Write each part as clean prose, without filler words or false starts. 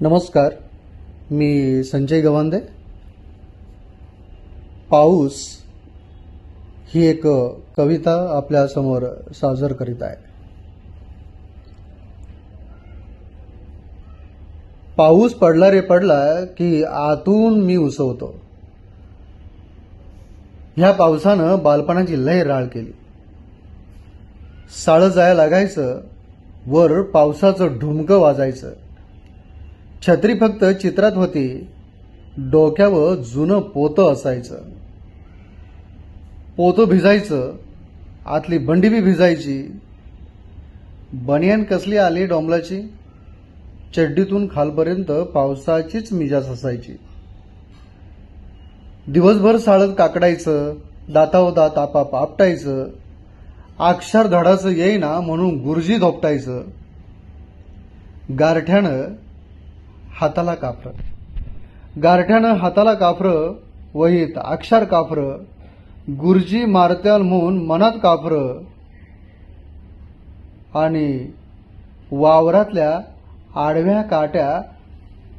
नमस्कार, मी संजय गवांदे. पाऊस ही एक कविता आपल्यासमोर सादर करीत आहे. पाऊस पडला रे पडला की आतून मी उसवतो. ह्या पावसानं बालपणाची लय राळ केली. साळं जायला लागायचं, वर पावसाचं ढुमकं वाजायचं. छत्री फक्त चित्रात होती, डोक्यावर जुनं पोतं असायचं. पोतं भिजायचं, आतली बंडी बी भिजायची. बनियान कसली आली डोंबलाची, चड्डीतून खालपर्यंत पावसाचीच मिजाज असायची. दिवसभर साळत काकडायचं, दाताव दात आपाप आपटायचं. अक्षर धडाचं येईना म्हणून गुरुजी धोपटायचं. गारठ्यानं हाताला काफरं, वहीत अक्षर काफरं. गुरुजी मारत्याल म्हणून मनात काफरं. आणि वावरातल्या आडव्या काट्या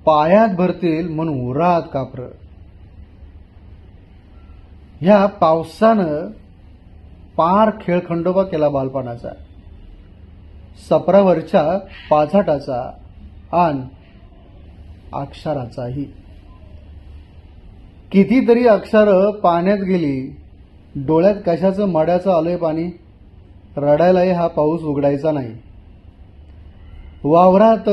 पायात भरतील म्हणून उरात काफरं. ह्या पावसानं पार खेळखंडोबा केला बालपणाचा, सपरावरच्या पाझाटाचा आणि अक्षराचाही. कितीतरी अक्षरं पाण्यात गेली. डोळ्यात कशाचं मड्याचं आलंय पाणी. रडायलाही हा पाऊस उघडायचा नाही. वावरात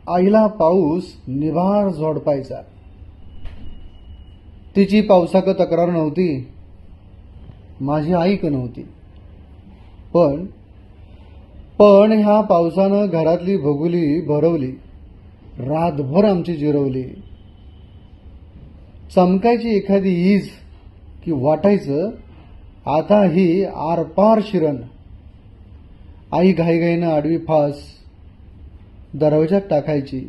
आईला पाऊस निभार झोडपायचा. तिची पावसाक तक्रार नव्हती, माझी ऐक नव्हती. पण ह्या पावसानं घरातली भगुली भरवली, रातभर आमची जिरवली. चमकायची एखादी ईज की वाटायचं आता ही आरपार शिरण. आई घाईघाईनं आडवी फास दरवाजात टाकायची.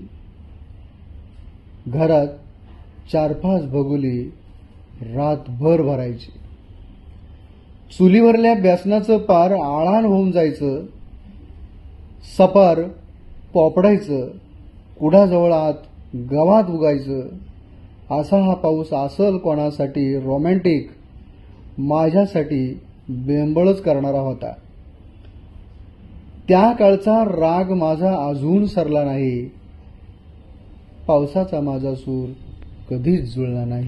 घरात 4-5 भगुली रातभर भरायची. चुलीवरल्या बेसनाचं पार आळाण होऊन जायचं. सपार पोपडायचं, कुडाजवळ आत गवात उगायचं. असा हा पाऊस असल कोणासाठी रोमॅन्टिक, माझ्यासाठी बेंबळच करणारा होता. त्या काळचा राग माझा अजून सरला नाही. पावसाचा माझा सूर कधीच जुळला नाही.